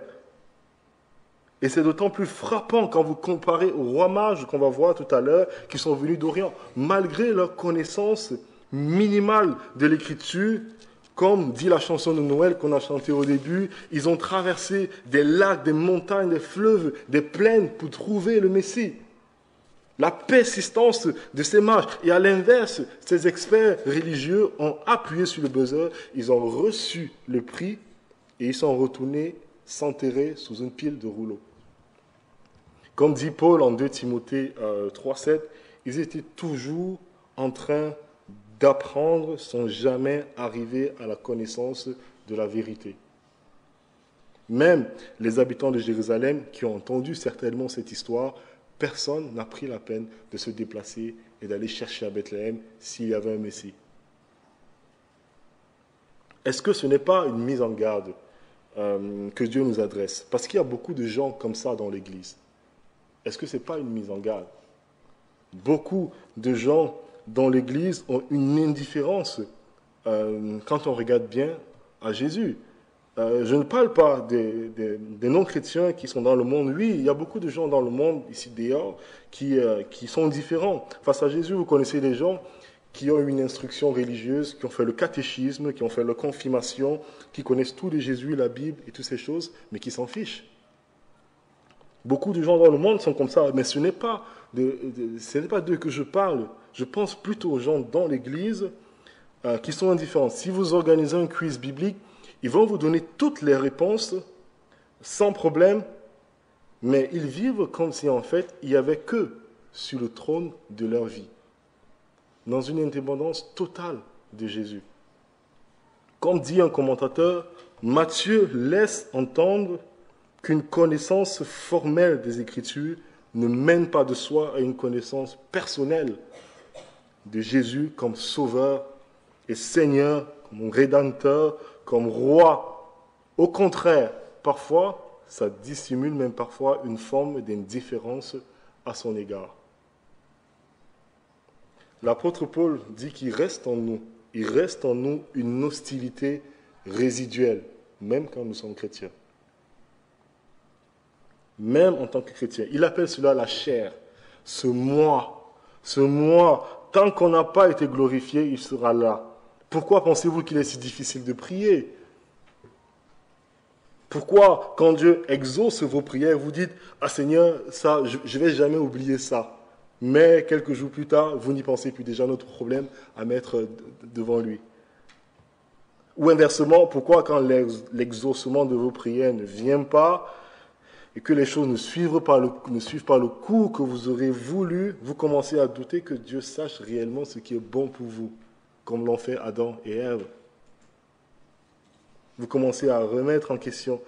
Et c'est d'autant plus frappant quand vous comparez aux rois mages qu'on va voir tout à l'heure, qui sont venus d'Orient. Malgré leur connaissance minimale de l'écriture. Comme dit la chanson de Noël qu'on a chantée au début, ils ont traversé des lacs, des montagnes, des fleuves, des plaines pour trouver le Messie. La persistance de ces marches. Et à l'inverse, ces experts religieux ont appuyé sur le buzzer, ils ont reçu le prix et ils sont retournés s'enterrer sous une pile de rouleaux. Comme dit Paul en 2 Timothée 3,7, ils étaient toujours en train d'apprendre sans jamais arriver à la connaissance de la vérité. Même les habitants de Jérusalem qui ont entendu certainement cette histoire, personne n'a pris la peine de se déplacer et d'aller chercher à Bethléem s'il y avait un Messie. Est-ce que ce n'est pas une mise en garde que Dieu nous adresse? Parce qu'il y a beaucoup de gens comme ça dans l'Église. Est-ce que ce n'est pas une mise en garde? Beaucoup de gens dans l'Église ont une indifférence quand on regarde bien à Jésus. Je ne parle pas des non-chrétiens qui sont dans le monde. Oui, il y a beaucoup de gens dans le monde, ici dehors, qui sont différents. Face à Jésus, vous connaissez des gens qui ont une instruction religieuse, qui ont fait le catéchisme, qui ont fait la confirmation, qui connaissent tout de Jésus, la Bible et toutes ces choses, mais qui s'en fichent. Beaucoup de gens dans le monde sont comme ça, mais ce n'est pas d'eux que je parle. Je pense plutôt aux gens dans l'Église qui sont indifférents. Si vous organisez un quiz biblique, ils vont vous donner toutes les réponses sans problème, mais ils vivent comme si en fait il n'y avait qu'eux sur le trône de leur vie, dans une indépendance totale de Jésus. Comme dit un commentateur, Matthieu laisse entendre qu'une connaissance formelle des Écritures ne mène pas de soi à une connaissance personnelle de Jésus comme Sauveur et Seigneur, comme Rédempteur, comme Roi. Au contraire, parfois, ça dissimule même parfois une forme d'indifférence à son égard. L'apôtre Paul dit qu'il reste en nous une hostilité résiduelle, même quand nous sommes chrétiens. Même en tant que chrétien. Il appelle cela la chair. Ce moi, tant qu'on n'a pas été glorifié, il sera là. Pourquoi pensez-vous qu'il est si difficile de prier? Pourquoi, quand Dieu exauce vos prières, vous dites « Ah Seigneur, ça, je ne vais jamais oublier ça ». Mais quelques jours plus tard, vous n'y pensez plus, déjà notre problème à mettre devant lui. Ou inversement, pourquoi quand l'exaucement de vos prières ne vient pas et que les choses ne suivent pas le cours que vous aurez voulu, vous commencez à douter que Dieu sache réellement ce qui est bon pour vous, comme l'ont fait Adam et Ève. Vous commencez à remettre en question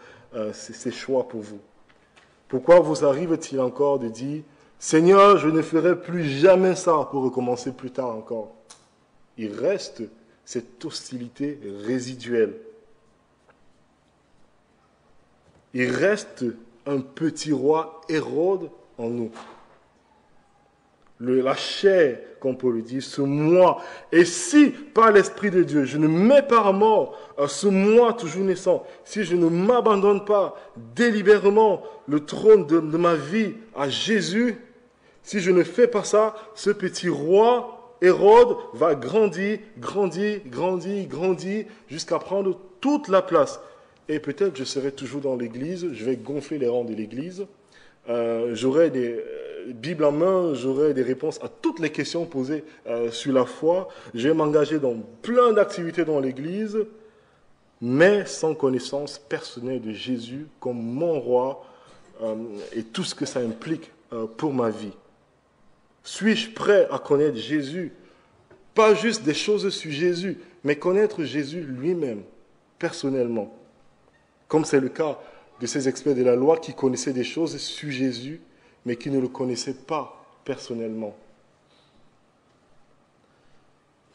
ces choix pour vous. Pourquoi vous arrive-t-il encore de dire « Seigneur, je ne ferai plus jamais ça pour recommencer plus tard encore ». Il reste cette hostilité résiduelle. Il reste un petit roi Hérode en nous. La chair, comme Paul le dit, ce moi. Et si, par l'Esprit de Dieu, je ne mets pas à mort ce moi toujours naissant, si je ne m'abandonne pas délibérément le trône de ma vie à Jésus, si je ne fais pas ça, ce petit roi Hérode va grandir jusqu'à prendre toute la place. Et peut-être je serai toujours dans l'église, je vais gonfler les rangs de l'église, j'aurai des Bibles en main, j'aurai des réponses à toutes les questions posées sur la foi, je vais m'engager dans plein d'activités dans l'église, mais sans connaissance personnelle de Jésus comme mon roi et tout ce que ça implique pour ma vie. Suis-je prêt à connaître Jésus? Pas juste des choses sur Jésus, mais connaître Jésus lui-même, personnellement. Comme c'est le cas de ces experts de la loi qui connaissaient des choses sur Jésus, mais qui ne le connaissaient pas personnellement.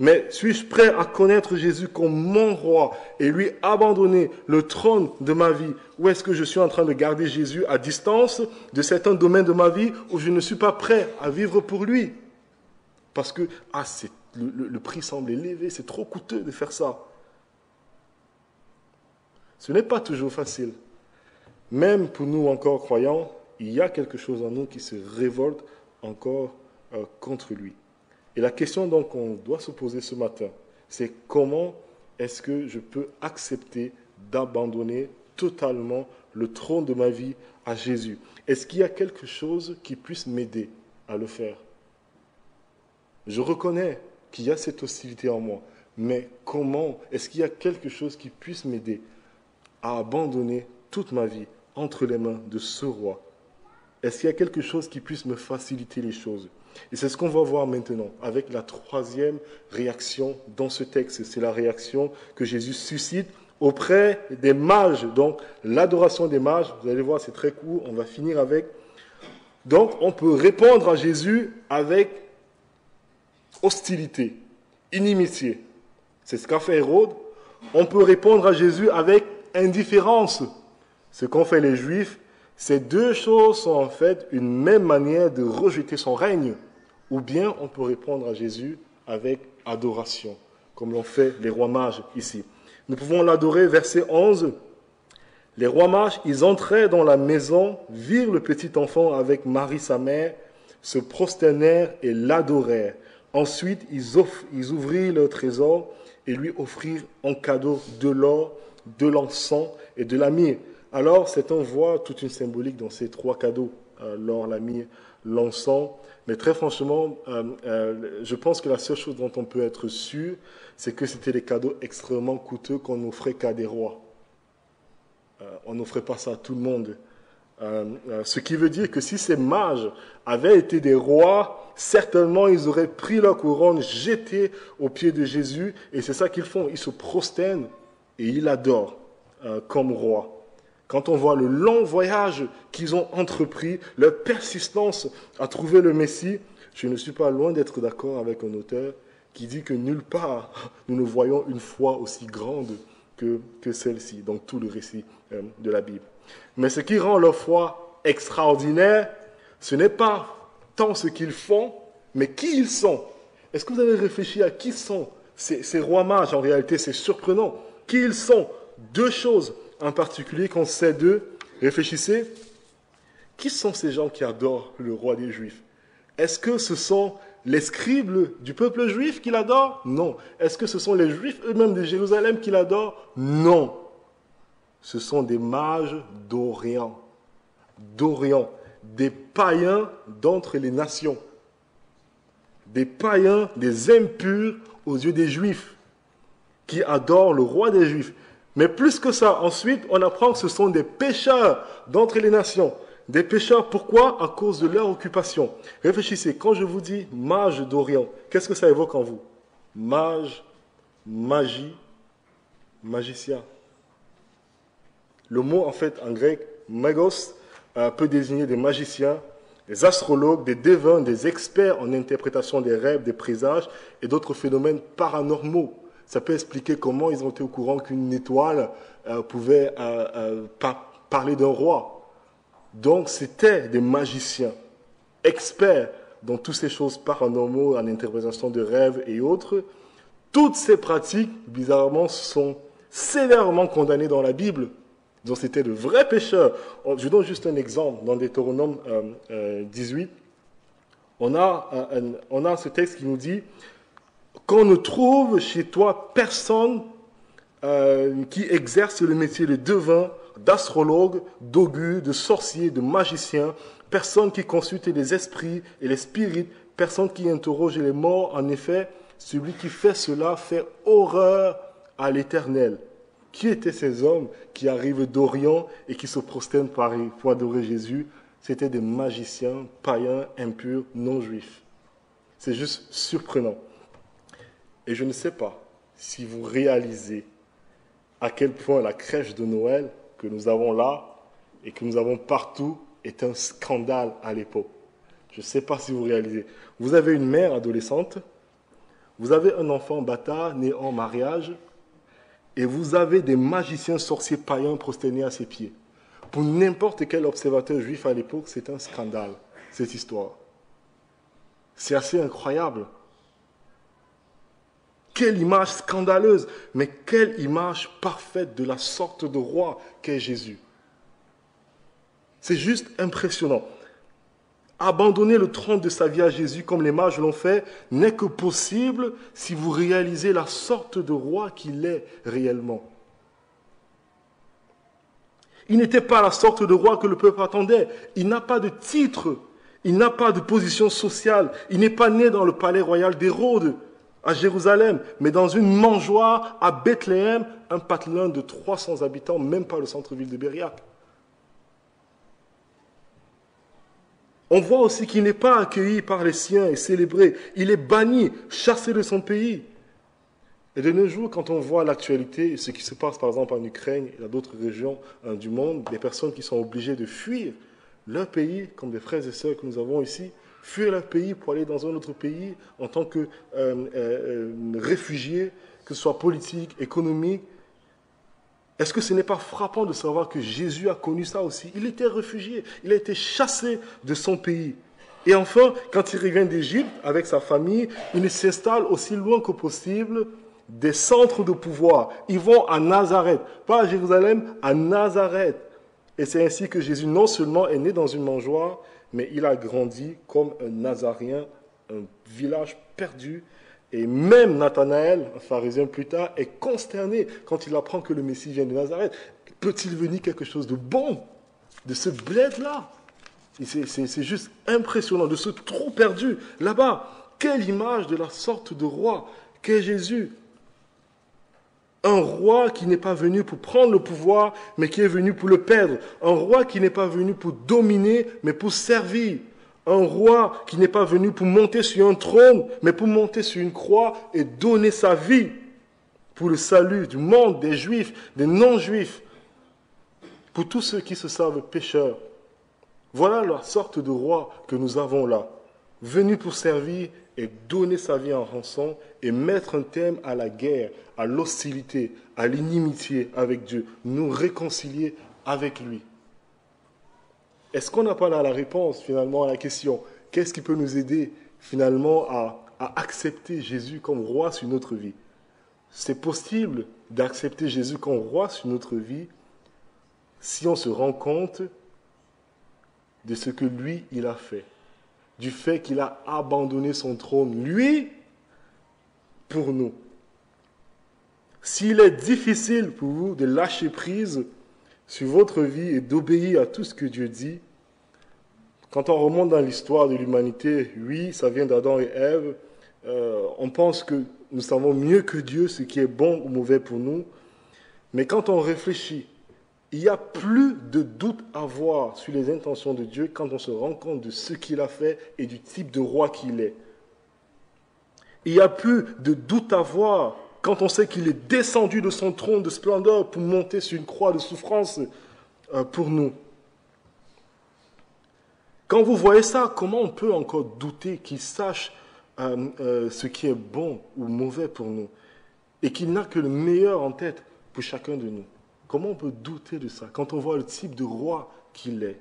Mais suis-je prêt à connaître Jésus comme mon roi et lui abandonner le trône de ma vie? Ou est-ce que je suis en train de garder Jésus à distance de certains domaines de ma vie où je ne suis pas prêt à vivre pour lui? Parce que le prix semble élevé, c'est trop coûteux de faire ça. Ce n'est pas toujours facile. Même pour nous encore croyants, il y a quelque chose en nous qui se révolte encore contre lui. Et la question donc qu'on doit se poser ce matin, c'est comment est-ce que je peux accepter d'abandonner totalement le trône de ma vie à Jésus? Est-ce qu'il y a quelque chose qui puisse m'aider à le faire? Je reconnais qu'il y a cette hostilité en moi, mais comment est-ce qu'il y a quelque chose qui puisse m'aider à abandonner toute ma vie entre les mains de ce roi? Est-ce qu'il y a quelque chose qui puisse me faciliter les choses? Et c'est ce qu'on va voir maintenant avec la troisième réaction dans ce texte. C'est la réaction que Jésus suscite auprès des mages. Donc, l'adoration des mages, vous allez voir, c'est très court, on va finir avec. Donc, on peut répondre à Jésus avec hostilité, inimitié. C'est ce qu'a fait Hérode. On peut répondre à Jésus avec indifférence. Ce qu'ont fait les Juifs. Ces deux choses sont en fait une même manière de rejeter son règne. Ou bien on peut répondre à Jésus avec adoration, comme l'ont fait les rois mages ici. Nous pouvons l'adorer, verset 11. Les rois mages, ils entraient dans la maison, virent le petit enfant avec Marie sa mère, se prosternèrent et l'adorèrent. Ensuite, ils ouvrirent leur trésor et lui offrirent en cadeau de l'or, de l'encens et de la myrrhe. Alors, on voit toute une symbolique dans ces trois cadeaux, l'or, la myrrhe, l'encens. Mais très franchement, je pense que la seule chose dont on peut être sûr, c'est que c'était des cadeaux extrêmement coûteux qu'on n'offrait qu'à des rois. On n'offrait pas ça à tout le monde. Ce qui veut dire que si ces mages avaient été des rois, certainement ils auraient pris leur couronne, jeté aux pieds de Jésus, et c'est ça qu'ils font. Ils se prosternent et ils l'adorent comme roi. Quand on voit le long voyage qu'ils ont entrepris, leur persistance à trouver le Messie, je ne suis pas loin d'être d'accord avec un auteur qui dit que nulle part nous ne voyons une foi aussi grande que celle-ci, donc tout le récit de la Bible. Mais ce qui rend leur foi extraordinaire, ce n'est pas tant ce qu'ils font, mais qui ils sont. Est-ce que vous avez réfléchi à qui sont ces rois mages? En réalité, c'est surprenant. Qui ils sont? Deux choses en particulier qu'on sait d'eux. Réfléchissez. Qui sont ces gens qui adorent le roi des Juifs? Est-ce que ce sont les scribes du peuple juif qui l'adorent? Non. Est-ce que ce sont les Juifs eux-mêmes de Jérusalem qui l'adorent? Non. Ce sont des mages d'Orient. D'Orient. Des païens d'entre les nations. Des païens, des impurs aux yeux des Juifs, qui adorent le roi des Juifs. Mais plus que ça, ensuite, on apprend que ce sont des pécheurs d'entre les nations. Des pécheurs, pourquoi? À cause de leur occupation. Réfléchissez, quand je vous dis mage d'Orient, qu'est-ce que ça évoque en vous? Mage, magie, magicien. Le mot, en fait, en grec, magos, peut désigner des magiciens, des astrologues, des devins, des experts en interprétation des rêves, des présages et d'autres phénomènes paranormaux. Ça peut expliquer comment ils ont été au courant qu'une étoile pouvait parler d'un roi. Donc, c'était des magiciens, experts dans toutes ces choses paranormaux, en interprétation de rêves et autres. Toutes ces pratiques, bizarrement, sont sévèrement condamnées dans la Bible. Donc, c'était de vrais pécheurs. Je vous donne juste un exemple. Dans Deutéronome 18, on a ce texte qui nous dit qu'on ne trouve chez toi personne qui exerce le métier de devin, d'astrologue, d'augure, de sorcier, de magicien, personne qui consulte les esprits et les spirites, personne qui interroge les morts. En effet, celui qui fait cela fait horreur à l'Éternel. Qui étaient ces hommes qui arrivent d'Orient et qui se prosternent pour adorer Jésus? C'étaient des magiciens, païens, impurs, non-juifs. C'est juste surprenant. Et je ne sais pas si vous réalisez à quel point la crèche de Noël que nous avons là et que nous avons partout est un scandale à l'époque. Je ne sais pas si vous réalisez. Vous avez une mère adolescente, vous avez un enfant bâtard né en mariage, et vous avez des magiciens sorciers païens prosternés à ses pieds. Pour n'importe quel observateur juif à l'époque, c'est un scandale, cette histoire. C'est assez incroyable. Quelle image scandaleuse, mais quelle image parfaite de la sorte de roi qu'est Jésus. C'est juste impressionnant. Abandonner le trône de sa vie à Jésus, comme les mages l'ont fait, n'est que possible si vous réalisez la sorte de roi qu'il est réellement. Il n'était pas la sorte de roi que le peuple attendait. Il n'a pas de titre, il n'a pas de position sociale, il n'est pas né dans le palais royal d'Hérode à Jérusalem, mais dans une mangeoire à Bethléem, un patelin de 300 habitants, même pas le centre-ville de Bériac. On voit aussi qu'il n'est pas accueilli par les siens et célébré. Il est banni, chassé de son pays. Et de nos jours, quand on voit l'actualité, ce qui se passe par exemple en Ukraine et dans d'autres régions du monde, des personnes qui sont obligées de fuir leur pays, comme des frères et sœurs que nous avons ici, fuir leur pays pour aller dans un autre pays en tant que réfugiés, que ce soit politique, économique. Est-ce que ce n'est pas frappant de savoir que Jésus a connu ça aussi? Il était réfugié, il a été chassé de son pays. Et enfin, quand il revient d'Égypte avec sa famille, il s'installe aussi loin que possible des centres de pouvoir. Ils vont à Nazareth, pas à Jérusalem, à Nazareth. Et c'est ainsi que Jésus non seulement est né dans une mangeoire, mais il a grandi comme un Nazaréen, un village perdu. Et même Nathanaël, un pharisien plus tard, est consterné quand il apprend que le Messie vient de Nazareth. Peut-il venir quelque chose de bon de ce bled-là? C'est juste impressionnant, de ce trou perdu là-bas. Quelle image de la sorte de roi qu'est Jésus. Un roi qui n'est pas venu pour prendre le pouvoir, mais qui est venu pour le perdre. Un roi qui n'est pas venu pour dominer, mais pour servir. Un roi qui n'est pas venu pour monter sur un trône, mais pour monter sur une croix et donner sa vie pour le salut du monde, des juifs, des non-juifs, pour tous ceux qui se savent pécheurs. Voilà la sorte de roi que nous avons là, venu pour servir et donner sa vie en rançon et mettre un terme à la guerre, à l'hostilité, à l'inimitié avec Dieu, nous réconcilier avec lui. Est-ce qu'on n'a pas là la réponse finalement à la question? Qu'est-ce qui peut nous aider finalement à accepter Jésus comme roi sur notre vie? C'est possible d'accepter Jésus comme roi sur notre vie si on se rend compte de ce que lui, il a fait. Du fait qu'il a abandonné son trône, lui, pour nous. S'il est difficile pour vous de lâcher prise sur votre vie et d'obéir à tout ce que Dieu dit, quand on remonte dans l'histoire de l'humanité, oui, ça vient d'Adam et Ève, on pense que nous savons mieux que Dieu ce qui est bon ou mauvais pour nous, mais quand on réfléchit, il n'y a plus de doute à avoir sur les intentions de Dieu quand on se rend compte de ce qu'il a fait et du type de roi qu'il est. Il n'y a plus de doute à avoir quand on sait qu'il est descendu de son trône de splendeur pour monter sur une croix de souffrance pour nous. Quand vous voyez ça, comment on peut encore douter qu'il sache ce qui est bon ou mauvais pour nous et qu'il n'a que le meilleur en tête pour chacun de nous? Comment on peut douter de ça quand on voit le type de roi qu'il est?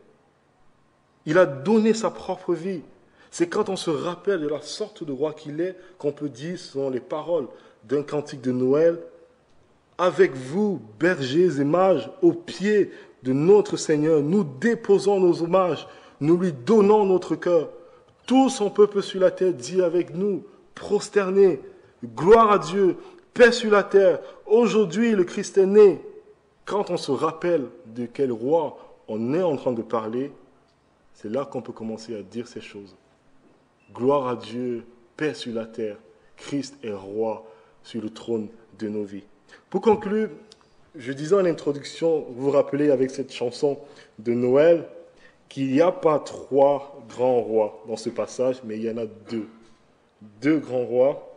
Il a donné sa propre vie. C'est quand on se rappelle de la sorte de roi qu'il est qu'on peut dire, selon les paroles d'un cantique de Noël, « Avec vous, bergers et mages, au pied de notre Seigneur, nous déposons nos hommages, nous lui donnons notre cœur. Tout son peuple sur la terre dit avec nous, prosternez, gloire à Dieu, paix sur la terre. Aujourd'hui, le Christ est né. » Quand on se rappelle de quel roi on est en train de parler, c'est là qu'on peut commencer à dire ces choses. Gloire à Dieu, paix sur la terre, Christ est roi sur le trône de nos vies. Pour conclure, je disais en introduction, vous vous rappelez avec cette chanson de Noël, qu'il n'y a pas 3 grands rois dans ce passage, mais il y en a 2. 2 grands rois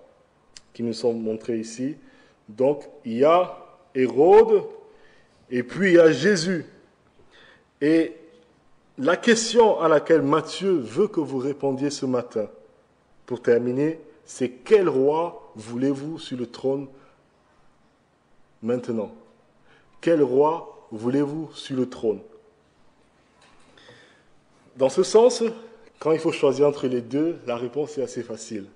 qui nous sont montrés ici. Donc, il y a Hérode, et puis il y a Jésus. Et la question à laquelle Matthieu veut que vous répondiez ce matin, pour terminer, c'est quel roi voulez-vous sur le trône maintenant? Quel roi voulez-vous sur le trône? Dans ce sens, quand il faut choisir entre les deux, la réponse est assez facile.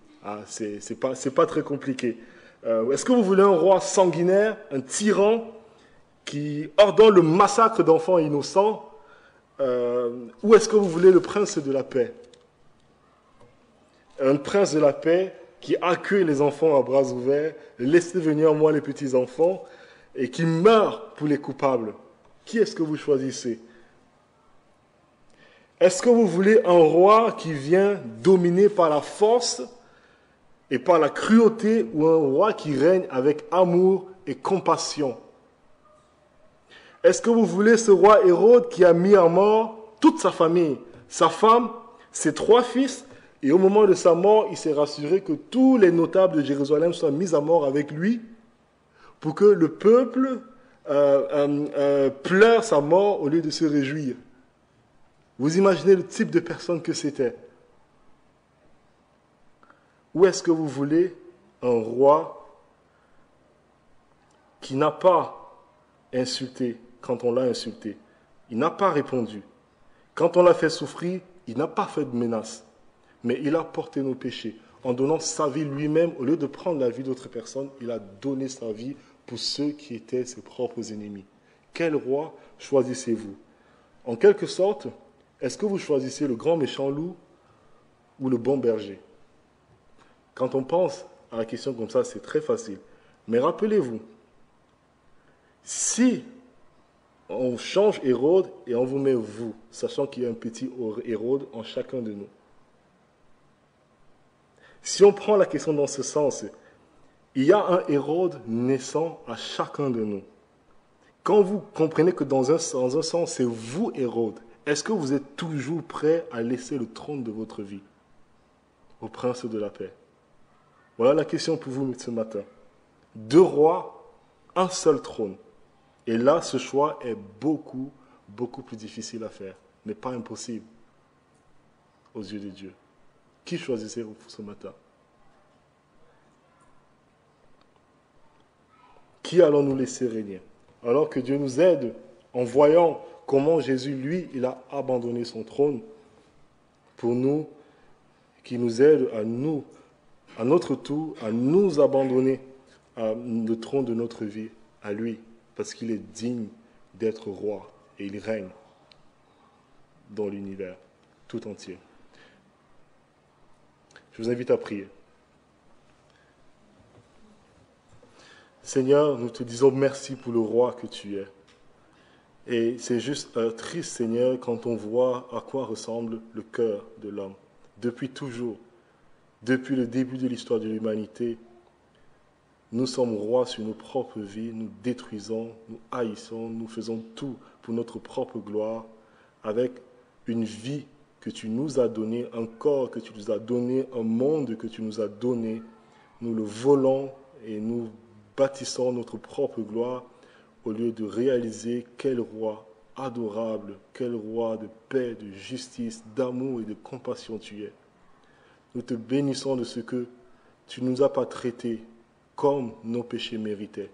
C'est pas très compliqué. Est-ce que vous voulez un roi sanguinaire, un tyran, qui ordonne le massacre d'enfants innocents, ou est-ce que vous voulez le prince de la paix, un prince de la paix qui accueille les enfants à bras ouverts, laissez venir moi les petits-enfants, et qui meurt pour les coupables. Qui est-ce que vous choisissez? Est-ce que vous voulez un roi qui vient dominé par la force et par la cruauté, ou un roi qui règne avec amour et compassion? Est-ce que vous voulez ce roi Hérode qui a mis à mort toute sa famille, sa femme, ses 3 fils, et au moment de sa mort, il s'est rassuré que tous les notables de Jérusalem soient mis à mort avec lui pour que le peuple pleure sa mort au lieu de se réjouir? Vous imaginez le type de personne que c'était? Ou est-ce que vous voulez un roi qui n'a pas insulté quand on l'a insulté? Il n'a pas répondu. Quand on l'a fait souffrir, il n'a pas fait de menace. Mais il a porté nos péchés. En donnant sa vie lui-même, au lieu de prendre la vie d'autres personnes, il a donné sa vie pour ceux qui étaient ses propres ennemis. Quel roi choisissez-vous? En quelque sorte, est-ce que vous choisissez le grand méchant loup ou le bon berger? Quand on pense à la question comme ça, c'est très facile. Mais rappelez-vous, si on change Hérode et on vous met vous, sachant qu'il y a un petit Hérode en chacun de nous. Si on prend la question dans ce sens, il y a un Hérode naissant à chacun de nous. Quand vous comprenez que dans un sens, c'est vous Hérode, est-ce que vous êtes toujours prêt à laisser le trône de votre vie au prince de la paix? Voilà la question pour vous ce matin. 2 rois, un seul trône. Et là, ce choix est beaucoup, beaucoup plus difficile à faire, mais pas impossible aux yeux de Dieu. Qui choisissez-vous ce matin? Qui allons-nous laisser régner? Alors que Dieu nous aide en voyant comment Jésus, lui, il a abandonné son trône pour nous, qui nous aide à nous, à notre tour, à nous abandonner le trône de notre vie à lui, parce qu'il est digne d'être roi et il règne dans l'univers tout entier. Je vous invite à prier. Seigneur, nous te disons merci pour le roi que tu es. Et c'est juste triste, Seigneur, quand on voit à quoi ressemble le cœur de l'homme. Depuis toujours, depuis le début de l'histoire de l'humanité, nous sommes rois sur nos propres vies, nous détruisons, nous haïssons, nous faisons tout pour notre propre gloire, avec une vie que tu nous as donnée, un corps que tu nous as donné, un monde que tu nous as donné. Nous le volons et nous bâtissons notre propre gloire au lieu de réaliser quel roi adorable, quel roi de paix, de justice, d'amour et de compassion tu es. Nous te bénissons de ce que tu ne nous as pas traités comme nos péchés méritaient.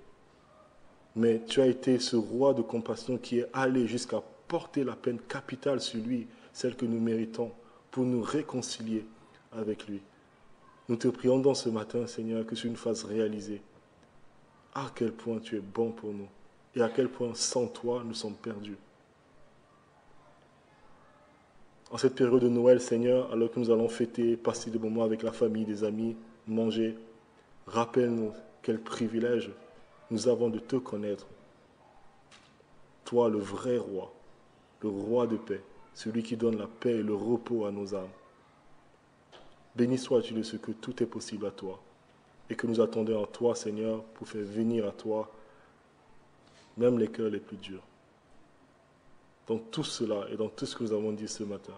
Mais tu as été ce roi de compassion qui est allé jusqu'à porter la peine capitale sur lui, celle que nous méritons, pour nous réconcilier avec lui. Nous te prions dans ce matin, Seigneur, que tu nous fasses réaliser à quel point tu es bon pour nous et à quel point sans toi nous sommes perdus. En cette période de Noël, Seigneur, alors que nous allons fêter, passer des moments avec la famille, des amis, manger, rappelle-nous quel privilège nous avons de te connaître. Toi, le vrai roi, le roi de paix, celui qui donne la paix et le repos à nos âmes. Béni sois-tu de ce que tout est possible à toi et que nous attendons en toi, Seigneur, pour faire venir à toi même les cœurs les plus durs. Dans tout cela et dans tout ce que nous avons dit ce matin,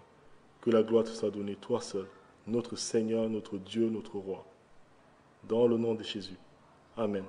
que la gloire te soit donnée, toi seul, notre Seigneur, notre Dieu, notre Roi. Dans le nom de Jésus. Amen.